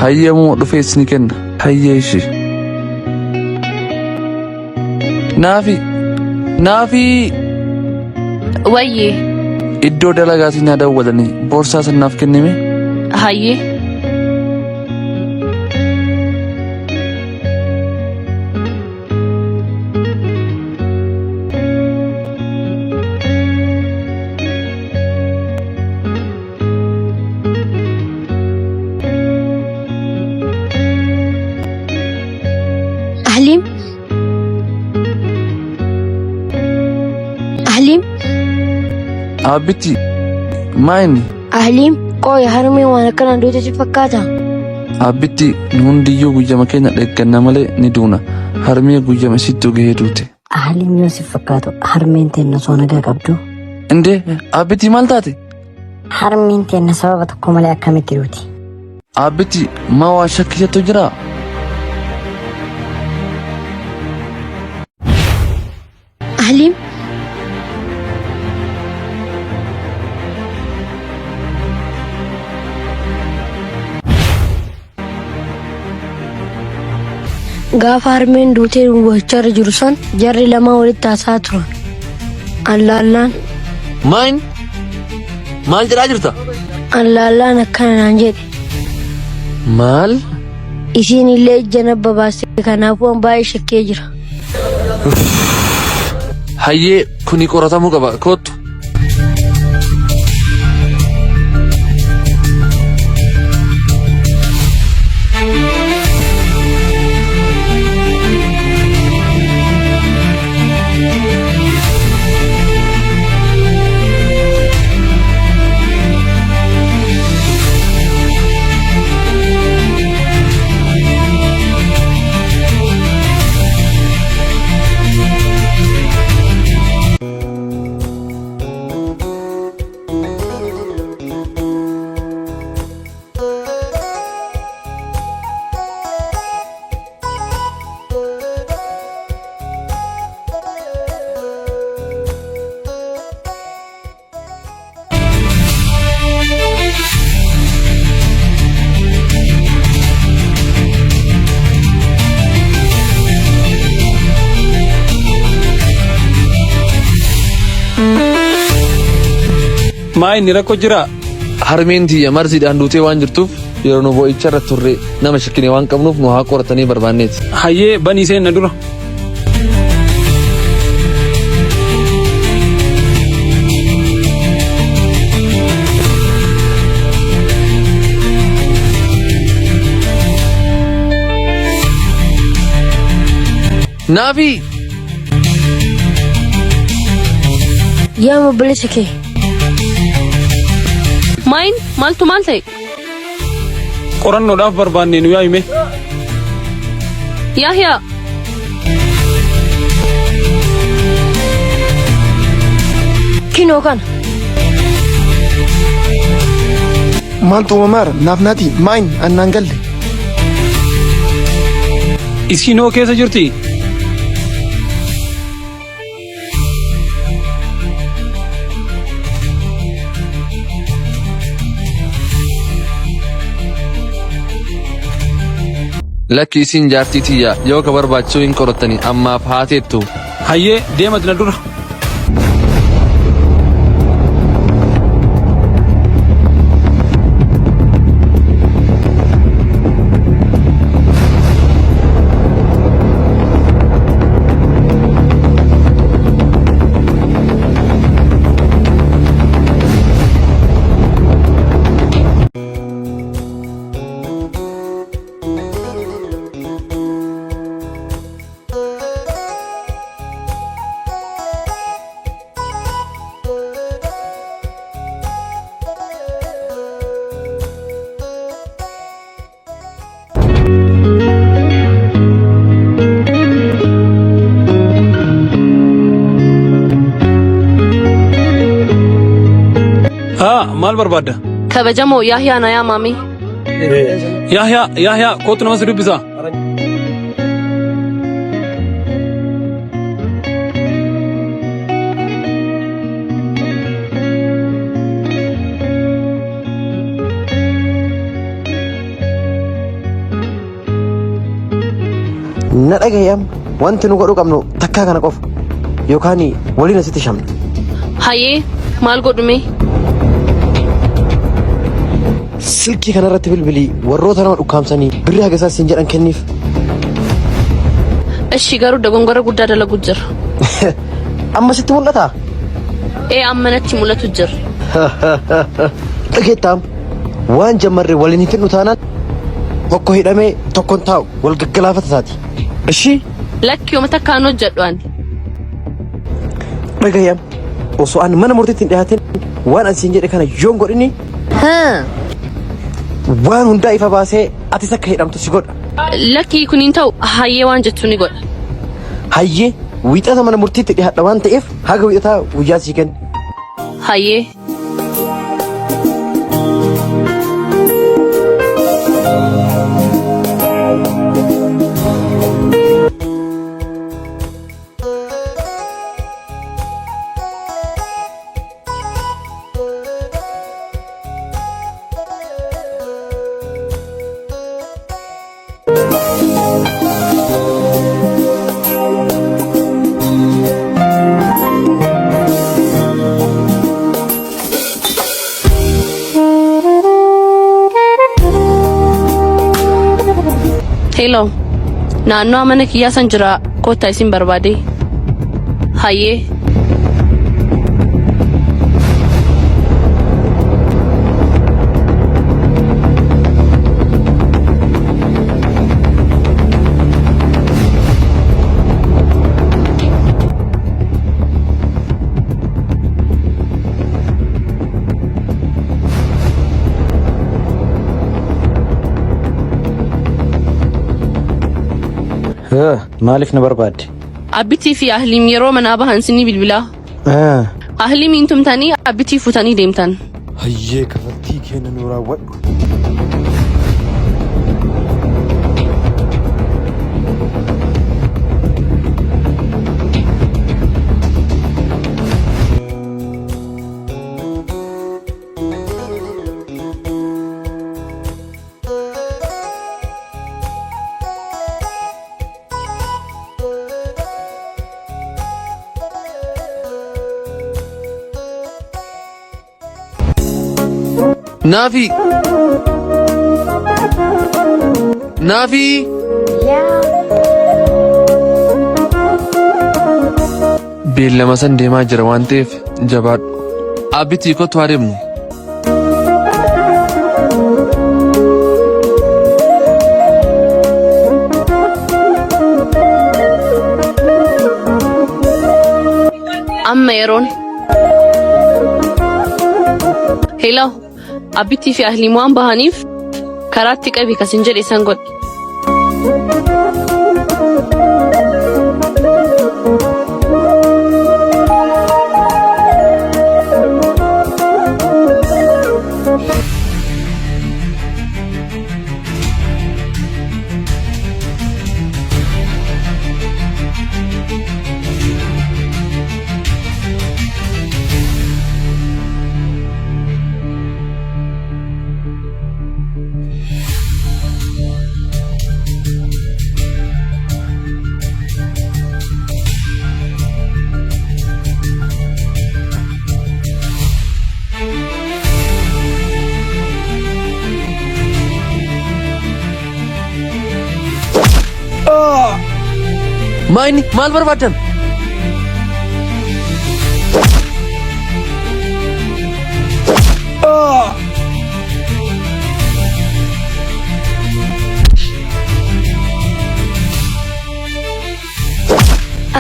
هيا مو رفيسني كن هيا شي نافي ويي إدو دلغاتي نادا ودني بورسا سناف كنمي هاي أهليم أبتي مايني أهليم قوي هرمي وانا كان دوتي فكاتا أبتي نهنديو guyya makeenya dheekkanna malee ni duuna harmee guyya masittuu gahee duute. أهليم يوسف فكاتو هرمين تينا صونغا قبدو Indee abbitti maal taate? هرمين تينا سبب تقوم لي أكامتي روتي Abbitti maa waa shakkisattu jira? أهليم gaafa harmeen duutee wacharra jiru san jarri lama walitti haasaa turan. Allaallaan Maal jedhaa jirta? allaallaan akkana naan jedhe. Maal? Isiin illee ija nabba baaste kanaafuu an baay'ee shakkee jira. Hayyee kuni qoratamuu qaba kottu. Maay ni rakkoo jira. Harmeen tiyya marsiidhaan duutee waan jirtuuf yeroo nu boo'icha irratti turre nama shakkine waan qabnuuf nu haa qoratanii barbaanneeti. Hayyee banii seenna dura. Naafi! Yaa obboleessa kee ماين مالتو مالتي Qorannoodhaaf barbaannee nu yaa'ime. يحيى kinoo kana Maaltu mamaara naaf naati maayin annaan galle. Isinoo keessa jirti. Lakki isin jaartii tiyya yoo ka barbaachisuu hin qorattanii ammaaf haateettu. Hayyee deemati na dura. Maal barbaadda? كبجمو يحيى أنا يا مامي Yahyaa kootu nama si dubbisa. Nadhagayam wanti nu godhu qabnu takkaa kana qofa yookaan waliin asitti shamna. Hayyee maal godhume? Silkii kanarratti bilbilii warroota nama dhukkaamsanii birrii haga isaa siin jedhan kenniif. Eshi garuu dogongora guddaa dalagu jira. Amma sitti mul'ata? Amma natti mul'atu jira. Dhageettaa waan jammarree waliin hin fidhu taanaan tokko hidhamee tokkoon taa'u wal gaggalaafata taati. Ishii Lakki yooma takkaan hojjedhu ani. dhagayam osoo an mana murtiitti hin dhiyaatin waan an siin jedhe kana yoon godhini waan hundaa ifa baasee atis akka hidhamtu si godha. Lakki kuniin ta'u hayyee waan jettu ni godha. Hayyee wiixata mana murtiitti dhiyaadha waan ta'eef haga wiixataa guyyaa sii kenna. Hayyee. Hello. Naannoo mana kiyyaa san jira kottaa isin barbaade. Hayyee. Maaliif na barbaadde? Abbitii fi ahliim yeroo manaa bahan sinii bilbilaa. Ahliimiin tumtanii abbitii futanii deemtan. Hayyee kafaltii keenya nu raawwadhu. Nafi. Beellama san deemaa jira waan ta'eef jabaadhu. Abbitii kottu haa deemnu. Amma yeroon. Hello. Abbitii fi ahliim waan bahaniif karaatti qabi kasin jedhe san godhe. Maal barbaadan?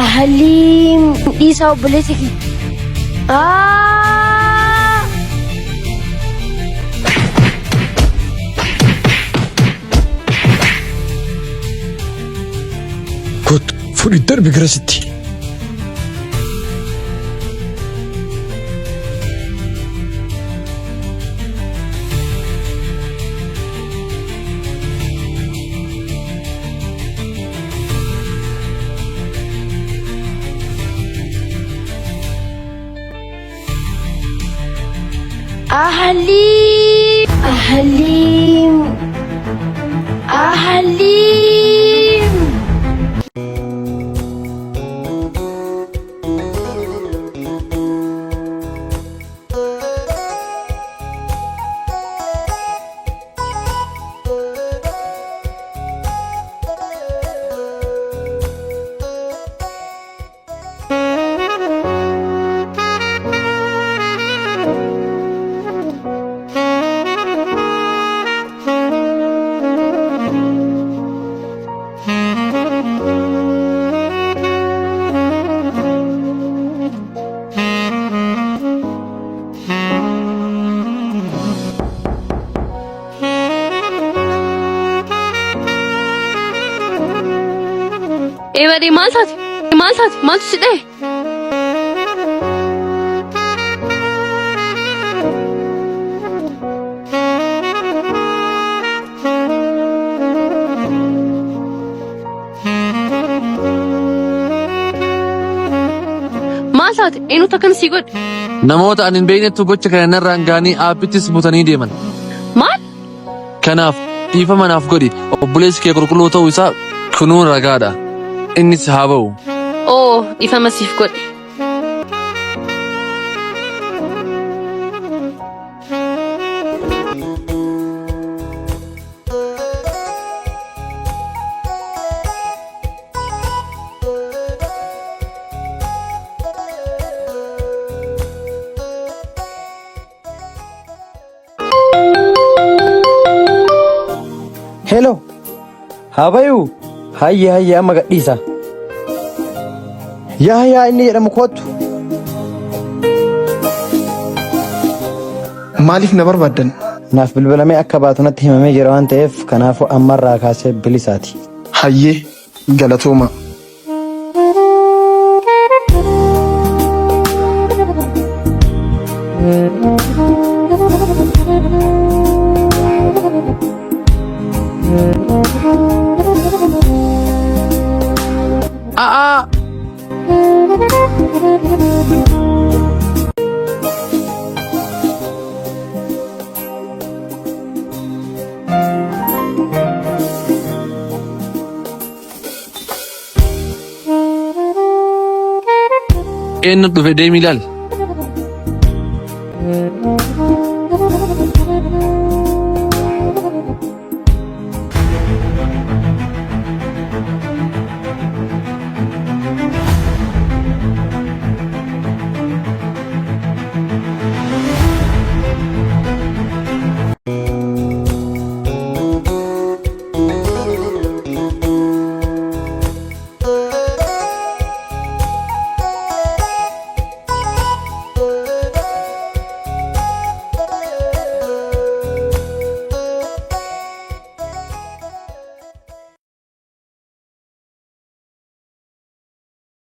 Ahliim dhiisaa obboleessi kiyya. Fudhi darbi gara sitti. Ahliim. Eebadee maal taate? Maal taate? Maaltu si dhahe? Maal taate? Eenyutu akkana sii godhe? Namoota ani hin beeknetu gocha kana narraan ga'anii aabbittis butanii deeman. Maal? Kanaaf dhiifama naaf godhi. Obboleessi kee qulqulluu ta'uu isaa kunuun ragaadha. Innis haa ba'u. Oo, dhiifama siif godhe. Hello. Habayu. Hayya amma gadhiisa. Yaa inni jedhamu kootu. Maaliif na barbaaddan? Naaf bilbilamee akka baatu natti himamee jira waan ta'eef kanaafuu ammarraa kaasee bilisaati. Hayyee galatooma. Eenyu dhufe deemi ilaali.